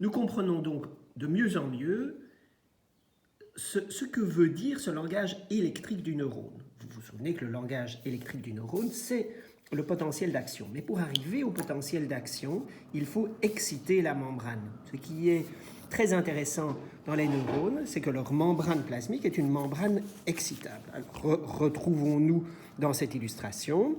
Nous comprenons donc de mieux en mieux ce que veut dire ce langage électrique du neurone. Vous vous souvenez que le langage électrique du neurone, c'est le potentiel d'action. Mais pour arriver au potentiel d'action, il faut exciter la membrane. Ce qui est très intéressant dans les neurones, c'est que leur membrane plasmique est une membrane excitable. Alors, retrouvons-nous dans cette illustration.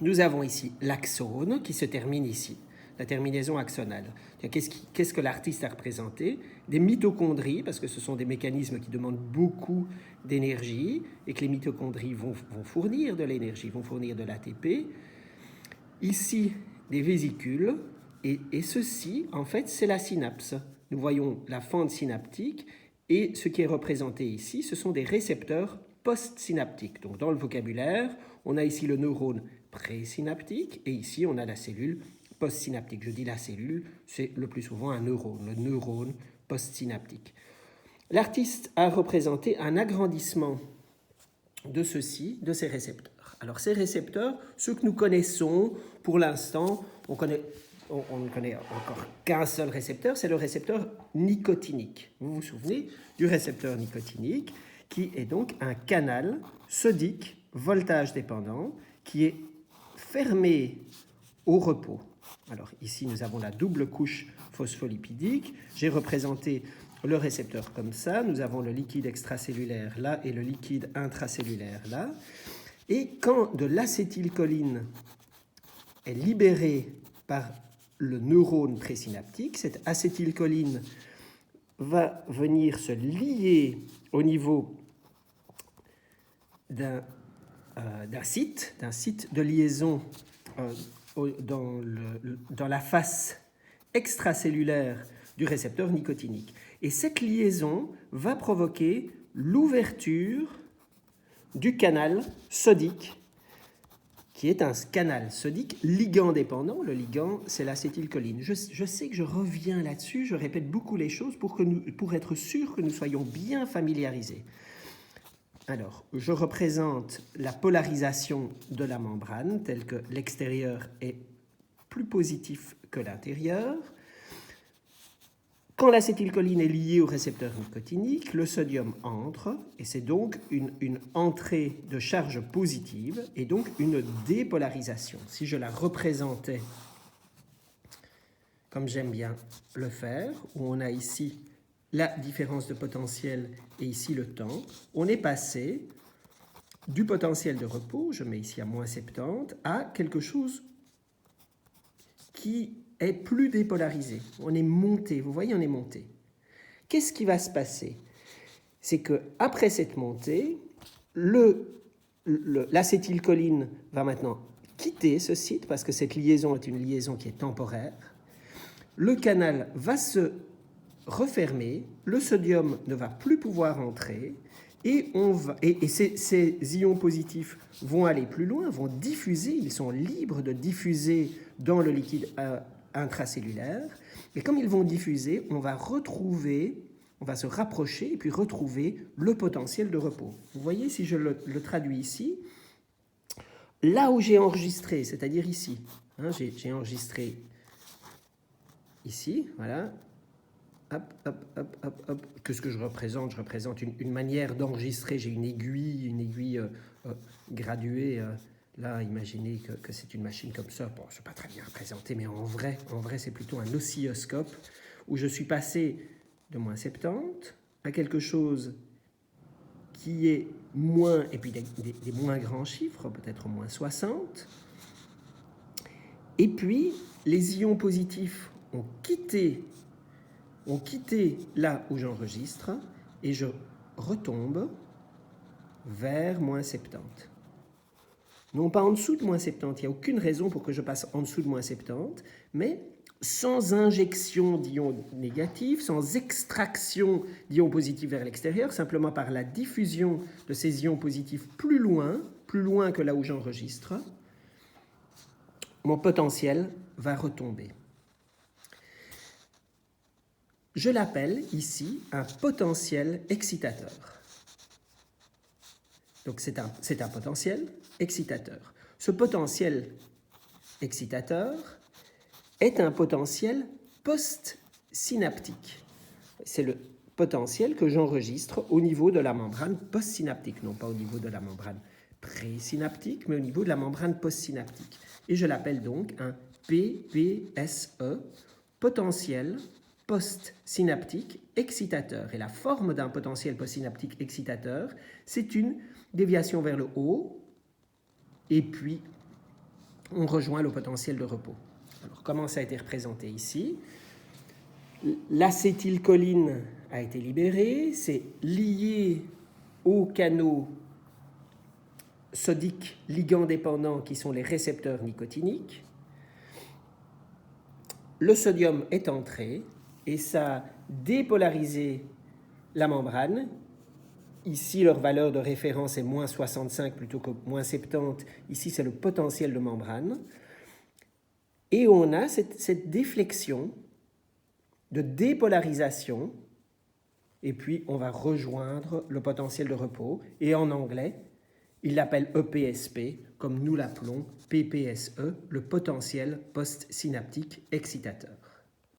Nous avons ici l'axone qui se termine ici, la terminaison axonale. Qu'est-ce que l'artiste a représenté? Des mitochondries, parce que ce sont des mécanismes qui demandent beaucoup d'énergie et que les mitochondries vont fournir de l'énergie, vont fournir de l'ATP. Ici, des vésicules, et ceci, en fait, c'est la synapse. Nous voyons la fente synaptique, et ce qui est représenté ici, ce sont des récepteurs postsynaptiques. Donc, dans le vocabulaire, on a ici le neurone présynaptique, et ici, on a la cellule postsynaptique. Je dis la cellule, c'est le plus souvent un neurone, le neurone postsynaptique. L'artiste a représenté un agrandissement de ceci, de ces récepteurs. Alors ces récepteurs, ceux que nous connaissons pour l'instant, on ne connaît encore qu'un seul récepteur, c'est le récepteur nicotinique. Vous vous souvenez du récepteur nicotinique qui est donc un canal sodique voltage dépendant qui est fermé au repos. Alors ici, nous avons la double couche phospholipidique. J'ai représenté le récepteur comme ça. Nous avons le liquide extracellulaire là et le liquide intracellulaire là. Et quand de l'acétylcholine est libérée par le neurone présynaptique, cette acétylcholine va venir se lier au niveau d'un site de liaison dans la face extracellulaire du récepteur nicotinique. Et cette liaison va provoquer l'ouverture du canal sodique, qui est un canal sodique ligand dépendant. Le ligand, c'est l'acétylcholine. Je sais que je reviens là-dessus, je répète beaucoup les choses pour être sûr que nous soyons bien familiarisés. Alors, je représente la polarisation de la membrane, telle que l'extérieur est plus positif que l'intérieur. Quand l'acétylcholine est liée au récepteur nicotinique, le sodium entre, et c'est donc une entrée de charge positive, et donc une dépolarisation. Si je la représentais comme j'aime bien le faire, où on a ici la différence de potentiel et ici le temps, on est passé du potentiel de repos, je mets ici à moins 70, à quelque chose qui est plus dépolarisé. On est monté, vous voyez, on est monté. Qu'est-ce qui va se passer? C'est qu'après cette montée, l'acétylcholine va maintenant quitter ce site, parce que cette liaison est une liaison qui est temporaire. Le canal va se refermer, le sodium ne va plus pouvoir entrer, et ces ions positifs vont aller plus loin, vont diffuser, ils sont libres de diffuser dans le liquide intracellulaire, et comme ils vont diffuser, on va se rapprocher et puis retrouver le potentiel de repos. Vous voyez, si je le traduis ici, là où j'ai enregistré, c'est-à-dire ici, j'ai enregistré ici, voilà, qu'est-ce que je représente? Je représente une manière d'enregistrer. J'ai une aiguille graduée. Là, imaginez que c'est une machine comme ça. Bon, je ne sais pas très bien représenter, mais en vrai, c'est plutôt un oscilloscope où je suis passé de moins 70 à quelque chose qui est moins, et puis des moins grands chiffres, peut-être moins 60. Et puis, les ions positifs ont quitté là où j'enregistre et je retombe vers moins 70. Non pas en dessous de moins 70, il n'y a aucune raison pour que je passe en dessous de moins 70, mais sans injection d'ions négatifs, sans extraction d'ions positifs vers l'extérieur, simplement par la diffusion de ces ions positifs plus loin que là où j'enregistre, mon potentiel va retomber. Je l'appelle ici un potentiel excitateur. Donc c'est un potentiel excitateur. Ce potentiel excitateur est un potentiel post-synaptique. C'est le potentiel que j'enregistre au niveau de la membrane postsynaptique, non pas au niveau de la membrane présynaptique, mais au niveau de la membrane postsynaptique. Et je l'appelle donc un PPSE, potentiel postsynaptique excitateur. Et la forme d'un potentiel postsynaptique excitateur, c'est une déviation vers le haut, et puis on rejoint le potentiel de repos. Alors, comment ça a été représenté ici? L'acétylcholine a été libérée, c'est lié aux canaux sodiques ligand dépendants qui sont les récepteurs nicotiniques. Le sodium est entré et ça a dépolarisé la membrane. Ici, leur valeur de référence est moins 65 plutôt que moins 70. Ici, c'est le potentiel de membrane. Et on a cette déflexion de dépolarisation, et puis on va rejoindre le potentiel de repos. Et en anglais, il l'appelle EPSP, comme nous l'appelons PPSE, le potentiel postsynaptique excitateur.